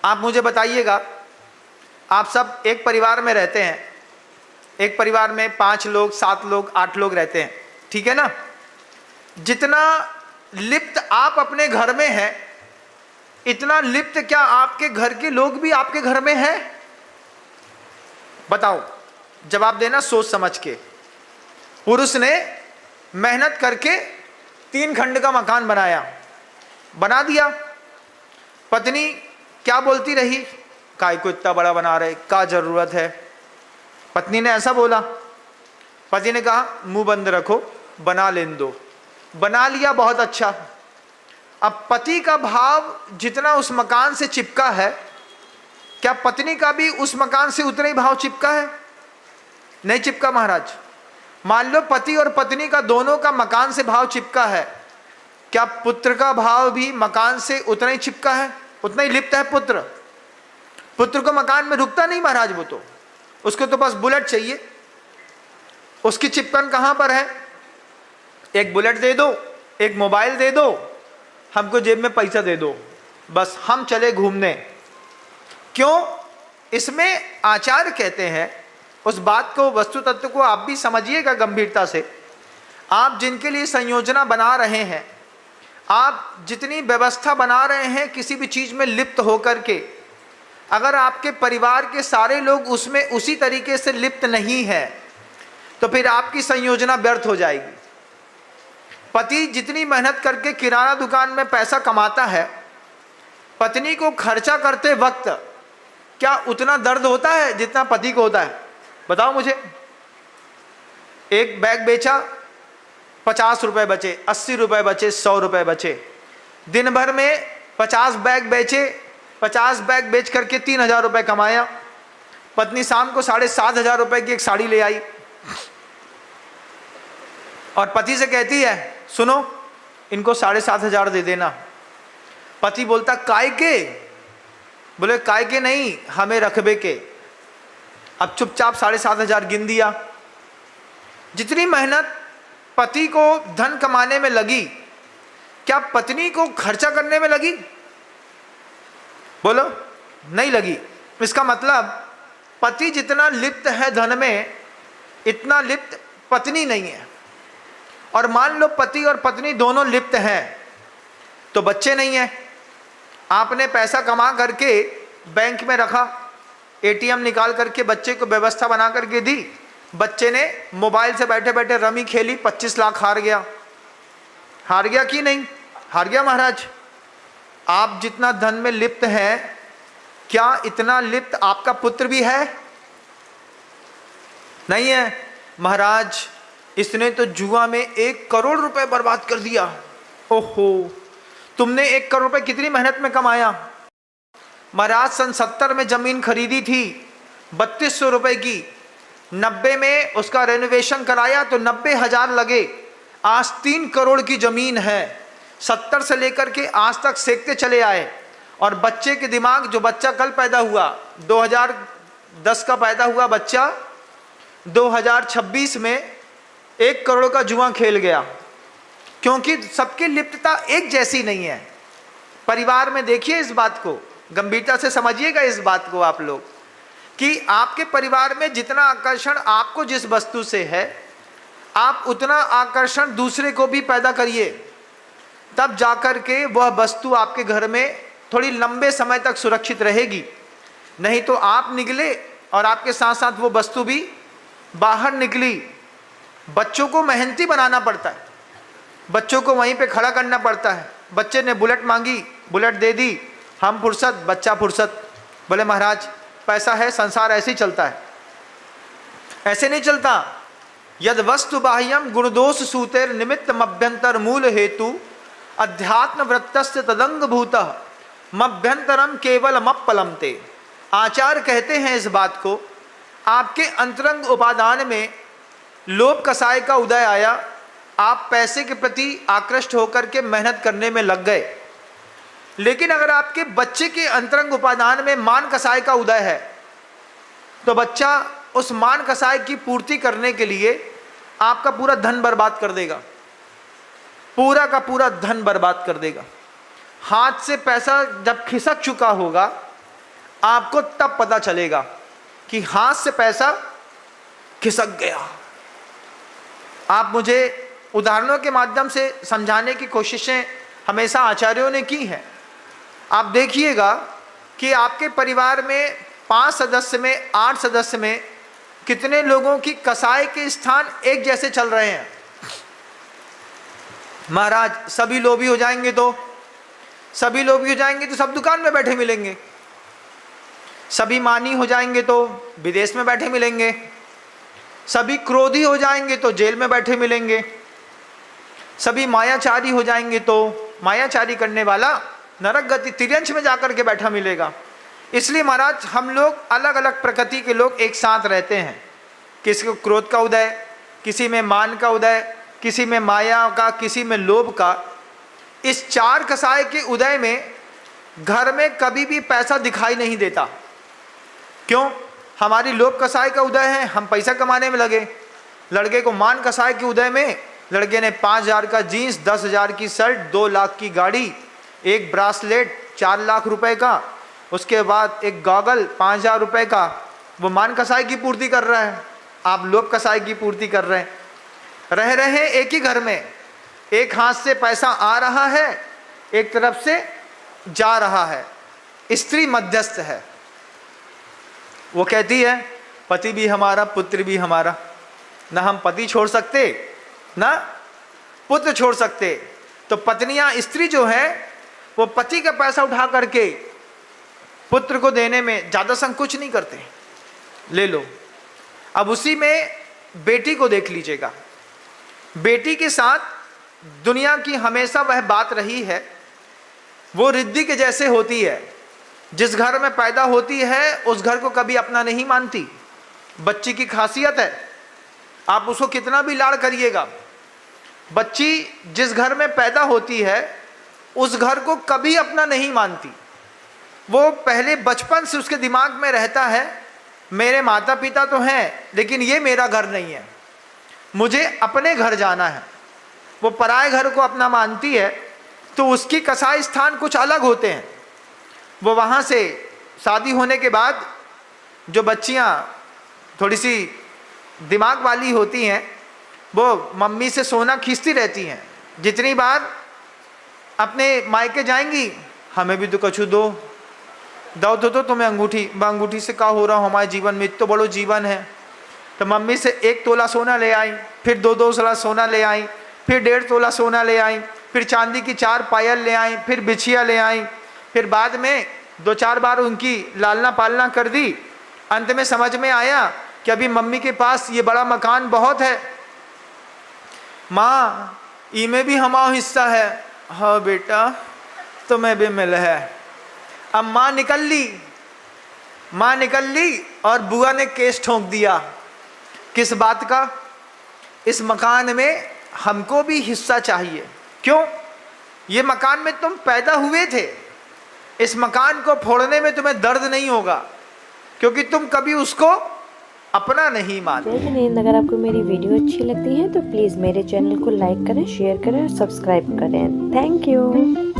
आप मुझे बताइएगा, आप सब एक परिवार में रहते हैं, एक परिवार में 5 लोग, 7 लोग, 8 लोग रहते हैं, ठीक है ना। जितना लिप्त आप अपने घर में हैं, इतना लिप्त क्या आपके घर के लोग भी आपके घर में हैं? बताओ, जवाब देना सोच समझ के। पुरुष ने मेहनत करके 3 खंड का मकान बना दिया। पत्नी क्या बोलती रही, काय को इतना बड़ा बना रहे, क्या जरूरत है? पत्नी ने ऐसा बोला। पति ने कहा मुंह बंद रखो, बना लेने दो। बना लिया, बहुत अच्छा। अब पति का भाव जितना उस मकान से चिपका है, क्या पत्नी का भी उस मकान से उतना ही भाव चिपका है? नहीं चिपका महाराज। मान लो पति और पत्नी का दोनों का मकान से भाव चिपका है, क्या पुत्र का भाव भी मकान से उतना ही चिपका है, उतना ही लिप्त है? पुत्र को मकान में रुकता नहीं महाराज, वो तो उसको तो बस बुलेट चाहिए। उसकी चिपकन कहां पर है? एक बुलेट दे दो, एक मोबाइल दे दो, हमको जेब में पैसा दे दो, बस हम चले घूमने। क्यों? इसमें आचार्य कहते हैं, उस बात को, वस्तु तत्व को आप भी समझिएगा गंभीरता से। आप जिनके लिए संयोजना बना रहे हैं, आप जितनी व्यवस्था बना रहे हैं किसी भी चीज में लिप्त होकर के, अगर आपके परिवार के सारे लोग उसमें उसी तरीके से लिप्त नहीं है तो फिर आपकी संयोजना व्यर्थ हो जाएगी। पति जितनी मेहनत करके किराना दुकान में पैसा कमाता है, पत्नी को खर्चा करते वक्त क्या उतना दर्द होता है जितना पति को होता है? बताओ मुझे। एक बैग बेचा, 50 रुपए बचे, 80 रुपए बचे, 100 रुपए बचे। दिन भर में 50 बैग बेचे, 50 बैग बेच करके 3000 रुपए कमाया। पत्नी शाम को 7500 रुपए की एक साड़ी ले आई और पति से कहती है सुनो इनको 7500 दे देना। पति बोलता काय के? बोले काय के नहीं, हमें रखबे के। अब चुपचाप 7500 गिन दिया। जितनी मेहनत पति को धन कमाने में लगी, क्या पत्नी को खर्चा करने में लगी? बोलो, नहीं लगी। इसका मतलब पति जितना लिप्त है धन में, इतना लिप्त पत्नी नहीं है। और मान लो पति और पत्नी दोनों लिप्त हैं तो बच्चे नहीं हैं। आपने पैसा कमा करके बैंक में रखा, एटीएम निकाल करके बच्चे को व्यवस्था बना करके दी, बच्चे ने मोबाइल से बैठे बैठे रमी खेली, 25 लाख हार गया। हार गया कि नहीं? हार गया महाराज। आप जितना धन में लिप्त हैं, क्या इतना लिप्त आपका पुत्र भी है? नहीं है महाराज। इसने तो जुआ में 1 करोड़ रुपए बर्बाद कर दिया। ओहो, तुमने 1 करोड़ रुपए कितनी मेहनत में कमाया? महाराज सन 70 में जमीन खरीदी थी 3200 रुपए की, 90 में उसका रेनोवेशन कराया तो 90,000 लगे। आज 3 करोड़ की जमीन है। 70 से लेकर के आज तक सेकते चले आए। और बच्चे के दिमाग, जो बच्चा कल पैदा हुआ, 2010 का पैदा हुआ बच्चा, 2026 में 1 करोड़ का जुआ खेल गया। क्योंकि सबकी लिप्तता एक जैसी नहीं है। परिवार में देखिए, इस बात को गंभीरता से समझिएगा। इस बात को आप लोग, कि आपके परिवार में जितना आकर्षण आपको जिस वस्तु से है, आप उतना आकर्षण दूसरे को भी पैदा करिए, तब जाकर के वह वस्तु आपके घर में थोड़ी लंबे समय तक सुरक्षित रहेगी। नहीं तो आप निकले और आपके साथ साथ वो वस्तु भी बाहर निकली। बच्चों को मेहनती बनाना पड़ता है, बच्चों को वहीं पे खड़ा करना पड़ता है। बच्चे ने बुलेट मांगी, बुलेट दे दी, हम फुर्सत, बच्चा फुर्सत। बोले महाराज पैसा है, संसार ऐसे ही चलता है। ऐसे नहीं चलता। यद वस्तु बाह्यम गुणदोष सूतेर निमित्त मभ्यंतर मूल हेतु अध्यात्म वृत्तस्य तदंग भूतः मभ्यंतरम केवल मप्पलम ते। आचार्य कहते हैं इस बात को, आपके अंतरंग उपादान में लोभ कसाय का उदय आया, आप पैसे के प्रति आकृष्ट होकर के मेहनत करने में लग गए। लेकिन अगर आपके बच्चे के अंतरंग उपादान में मान कसाय का उदय है, तो बच्चा उस मान कसाय की पूर्ति करने के लिए आपका पूरा धन बर्बाद कर देगा, पूरा का पूरा धन बर्बाद कर देगा। हाथ से पैसा जब खिसक चुका होगा आपको तब पता चलेगा कि हाथ से पैसा खिसक गया। आप मुझे उदाहरणों के माध्यम से समझाने की कोशिशें हमेशा आचार्यों ने की हैं। आप देखिएगा कि आपके परिवार में 5 सदस्य में 8 सदस्य में कितने लोगों की कसाई के स्थान एक जैसे चल रहे हैं। महाराज सभी लोभी हो जाएंगे तो सब दुकान में बैठे मिलेंगे, सभी मानी हो जाएंगे तो विदेश में बैठे मिलेंगे, सभी क्रोधी हो जाएंगे तो जेल में बैठे मिलेंगे, सभी मायाचारी हो जाएंगे तो मायाचारी करने वाला नरक गति तिर्यंश में जाकर के बैठा मिलेगा। इसलिए महाराज हम लोग अलग अलग प्रकृति के लोग एक साथ रहते हैं। किसी को क्रोध का उदय, किसी में मान का उदय, किसी में माया का, किसी में लोभ का। इस 4 कसाय के उदय में घर में कभी भी पैसा दिखाई नहीं देता। क्यों? हमारी लोभ कसाय का उदय है, हम पैसा कमाने में लगे। लड़के को मान कसाय के उदय में लड़के ने 5,000 का जीन्स, 10,000 की शर्ट, 2 लाख की गाड़ी, एक ब्रासलेट 4 लाख रुपए का, उसके बाद एक गॉगल 5,000 रुपए का, वो मान कसाई की पूर्ति कर रहा है। आप लोभ कसाई की पूर्ति कर रहे हैं। रह रहे एक ही घर में, एक हाथ से पैसा आ रहा है, एक तरफ से जा रहा है। स्त्री मध्यस्थ है। वो कहती है पति भी हमारा, पुत्र भी हमारा। ना हम पति छोड़ सकते, ना पुत्र छोड़ सकते। तो पत्नियां, स्त्री जो है वो पति का पैसा उठा करके पुत्र को देने में ज़्यादा संकोच नहीं करते। ले लो। अब उसी में बेटी को देख लीजिएगा। बेटी के साथ दुनिया की हमेशा वह बात रही है, वो रिद्धि के जैसे होती है। जिस घर में पैदा होती है उस घर को कभी अपना नहीं मानती। बच्ची की खासियत है, आप उसको कितना भी लाड़ करिएगा, बच्ची जिस घर में पैदा होती है उस घर को कभी अपना नहीं मानती। वो पहले बचपन से उसके दिमाग में रहता है मेरे माता पिता तो हैं लेकिन ये मेरा घर नहीं है, मुझे अपने घर जाना है। वो पराए घर को अपना मानती है तो उसकी कसाई स्थान कुछ अलग होते हैं। वो वहाँ से शादी होने के बाद जो बच्चियाँ थोड़ी सी दिमाग वाली होती हैं वो मम्मी से सोना खींचती रहती हैं। जितनी बार अपने मायके जाएंगी, हमें भी तो कछु दो तो तुम्हें अंगूठी से क्या हो रहा हो, हमारे जीवन में इतना बड़ो जीवन है। तो मम्मी से 1 तोला सोना ले आई, फिर 2 तोला सोना ले आई, फिर 1.5 तोला सोना ले आई, फिर चांदी की 4 पायल ले आई, फिर बिछिया ले आई, फिर बाद में 2-4 बार उनकी लालना पालना कर दी। अंत में समझ में आया कि अभी मम्मी के पास ये बड़ा मकान बहुत है, माँ इमें भी हमारा हिस्सा है। हाँ बेटा तुम्हें भी मिल है। अब माँ निकल ली और बुआ ने केस ठोंक दिया। किस बात का? इस मकान में हमको भी हिस्सा चाहिए। क्यों? ये मकान में तुम पैदा हुए थे, इस मकान को फोड़ने में तुम्हें दर्द नहीं होगा क्योंकि तुम कभी उसको अपना नहीं मानते। जय हिंद। अगर आपको मेरी वीडियो अच्छी लगती है तो प्लीज़ मेरे चैनल को लाइक करें, शेयर करें और सब्सक्राइब करें। Thank you.